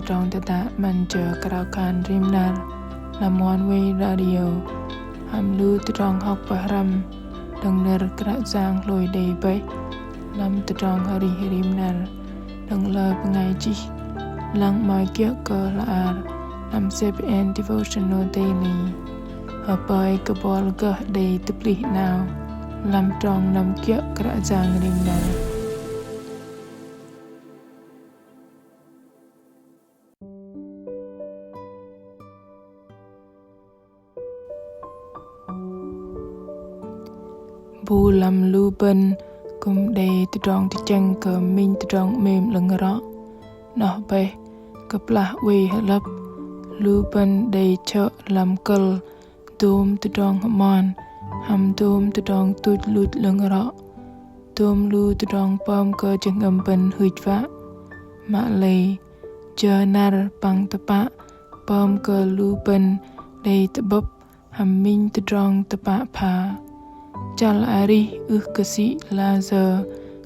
trong tata man chờ karakan rimnar làm one way radio ham lu trong học bahram đằng ner kra giang lôi đầy bay làm trong hari rimnar đằng lơ pengai chi lang mai kia cơ la làm CPN devotional daily hợp bài cơ bol cơ đầy tập lý nào làm trong năm kia kra giang rimnar. Bu lam lu ben kum đầy trong chân cờ minh trong mềm lưng rõ nó bay kaplah we lấp lu ben đầy chợ làm cờ dôm trong mòn ham dôm trong tụt lụt lưng rõ dôm lu trong pom cờ chân âm ben hụt vạ mạ lầy chờ nar bằng tapa pom cờ lu ben đầy tập ham minh trong tapa pha chal ari kasi laser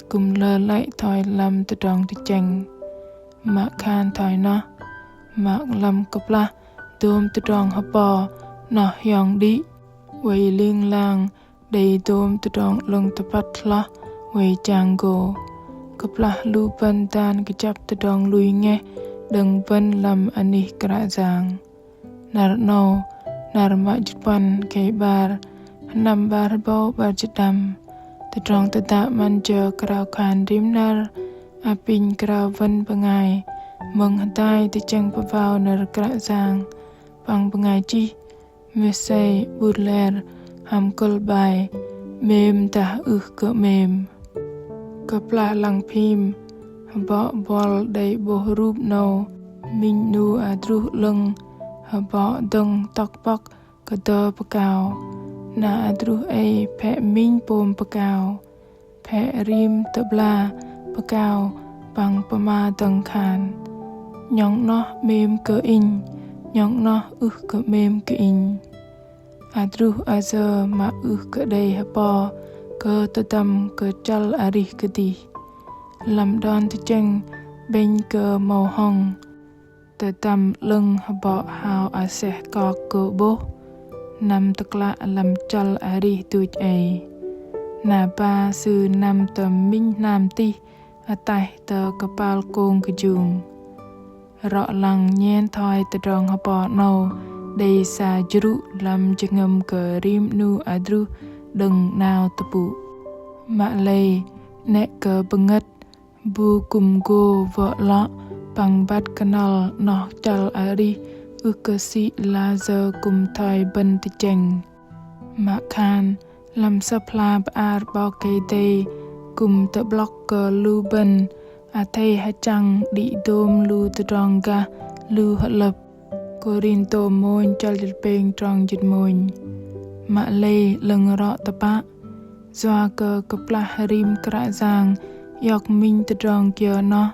kum lơ lại thoi lam từ trong từ chanh mạ khan thoi nó mạ lam kapla tôm từ trong hấp bò nó yong đi quay liên lang đầy tôm từ trong lưng từ bắt lo quay chango kapla lu ban tan cái chắp từ trong lui nghe đừng ban lam ani kra giang nar no nar ma jpan kai bar nam bar bao bar jadam trong tata man chờ krau khan rimnar apin krau van pengai meng hatai ti chang pavau nar kra giang pang pengai chi mesai burler ham kol bai mem ta cơ mem kapla lang phim bo bol dei bo rup no min nu adru lưng bo dong tok pak kada pakau na adru ai phe minh pom pakao phe rim tabla pakao bằng pama tầng khan nhong nó mềm cơ in nhong nó cơ mềm cơ in adru azơ mà cơ đây hapo cơ tatam cơ chal ari cơ đi làm đòn tự chăng bên cơ màu hồng tatam lưng hapo hao ase có cơ bố nam takla lam chal ari tuj ai na ba sư nam tầm minh nam ti atai tờ kapal kong kejung rõ lăng nhen thoi tờ rong hapo no đầy sa jru lam jengam ke rim nu adru đừng nào tapu mạ lay nek ke benget bu kum go vợ lọ bằng bát kanal no chal ari ukasi laser kum thoi ban ti cheng ma khan lam sapla bar bao cây tê kum tự blocker lu ban a thầy ha chăng đi dôm lu tự tròn ga lu hợp lập corinto môn cho lịch bền tròn dịch môn ma lê lưng rõ tapa doa cơ kapla rim kra giang yok minh tự tròn kia nó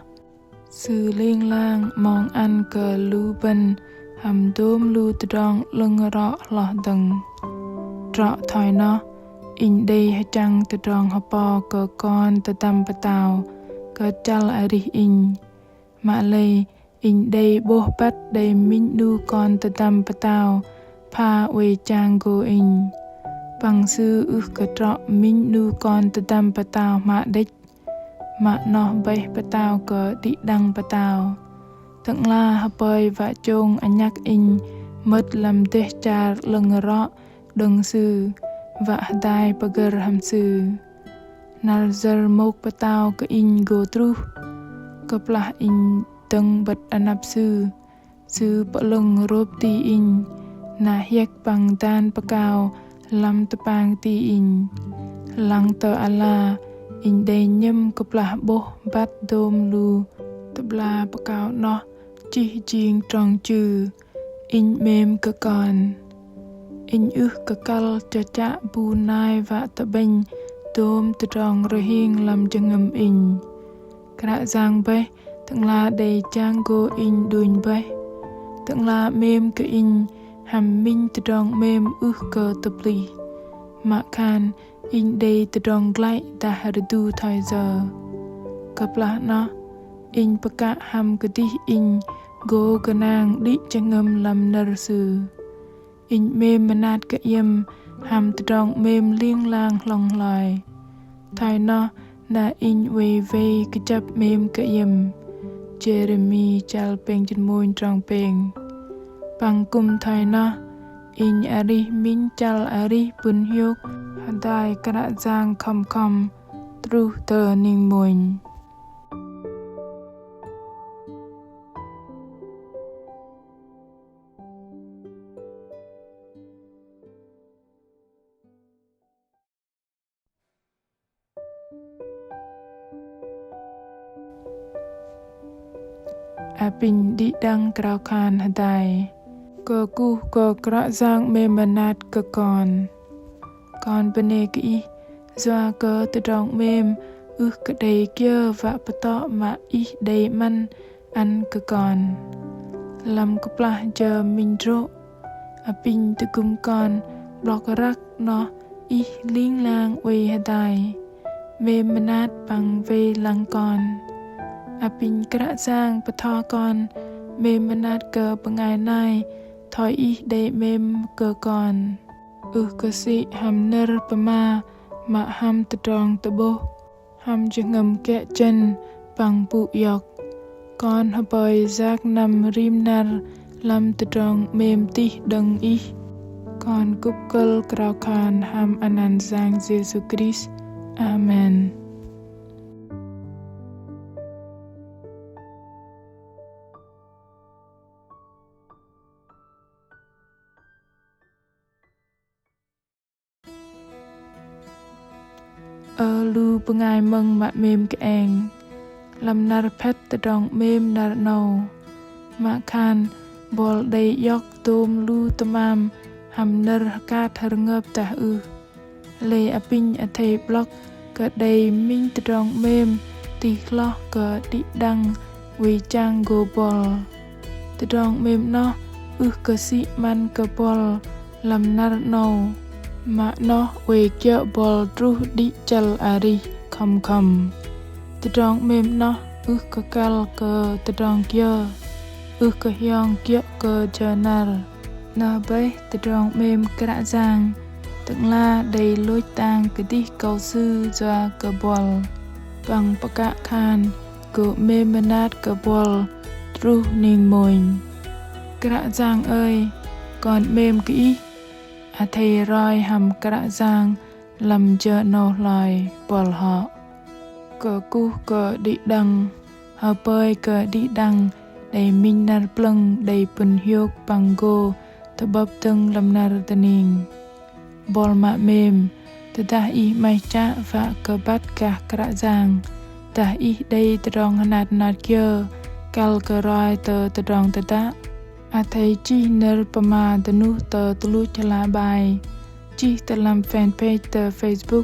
sư liên lang mong ăn cơ lu ban ham dôm lu trong lưng rõ lọ đằng rõ thoi nó in đây hay chăng từ trong hộp bò cơ con từ tâm bà tàu cơ chal ari in mạ lây in đây bố bắt đây minh đu con từ tâm bà tàu pa we chang go in bằng sư cơ trọ minh đu con từ tâm bà tàu mạ đích mạ nó bay bà tàu cơ đi đăng bà tàu tận la hapoi và chong anyak in mất làm teh char lưng rõ đừng sư và dai pagar ham sư narzer mok patao ke in go tru kaplah in teng bat anap sư lưng rop ti in na hiek pang tan pakao lam tepang ti in lang tơ ala in de nyem kaplah bo bat dom lu tabla pakao no chi chieng trong chư in mềm cơ còn in cơ kal cho cha bu nai và tập binh tôm từ trong rồi hiên làm cho ngầm in kra giang bay thằng la đầy trang go in đuin bay thằng la mềm cơ in ham minh từ trong mềm cơ tập li mạ khan in đầy từ trong lại ta hà du thời giờ kapla nó in paka ham cơ đi in Go ganang di changam lam nar sư in mem manat ka yem ham tadong mem lieng lang long lai thai no na in ve ka chap mem ka yem Jeremy chal peng chen moin trong peng pang kum thai no in ari min chal ari pun hyuk hadai kana jang khom tru tờ ning moin Apin di dang krau khan hadai Cơ cu cơ krau giang mê manat cơ con bene ki doa cơ tự trọng mềm cơ đầy kia và pato mà đầy man ăn cơ con làm cơ plah giờ mình rộ apin tự cung con block rắc nó lieng lang we hadai mềm manat bằng về lang con apin krau giang pato con mềm manat cơ bangai nai thoi đầy mềm cơ con cơ si ham ner pama mà ham tự tròn tự bố ham ngầm kẹ chân bằng bụ yọc con hợp bời giác nằm rim nar làm tự tròn mềm tí đằng con cúp cơ krau khan ham anan giang Jesus Christ Amen. Lu pengai meng mak mem ke eng lam nar pet tedong mem nar no mak khan bol day yok tom lu tamam ham nar ka thar ngap ta le apin athe block ka day min tedong mem ti khlo ka di dang we chang go bol tedong mem no ka si man ka bol lam nar no mà nó về kia bol tru đi chal ari khom tự tròn mềm nó cơ kal cơ tự tròn kia cơ hyong kia cơ journal nó bay tự tròn mềm cả giang từng la đầy lối tang cái đi cầu sư doa cơ bol bằng baka khan cơ mềm manat cơ bol tru ning moin cả giang ơi còn mềm kỹ thầy roi hầm cả giang làm chờ nô loài bol họ cờ cu cờ đi đằng hờ bơi cờ đi đằng đầy minh nar plung đầy pun hyuk bằng go thơ bập tưng làm nar taning bol mạ mềm tơ ta mai cha và cờ bắt cả giang ta đây tơ rong nạt kia kal cờ roi tơ rong tơ ta thầy chi ner pama tanu tờ tulu chala bài chi tờ làm fanpage tờ Facebook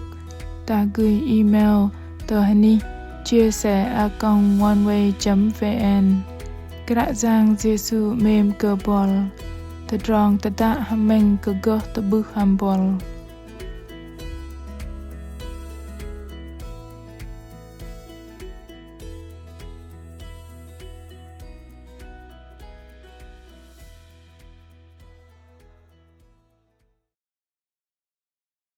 ta gửi email tờ hani chia sẻ oneway.vn cả giang Giêsu mềm cơ bol tờ rong tờ ta ham meng cơ gơ tờ bư ham bol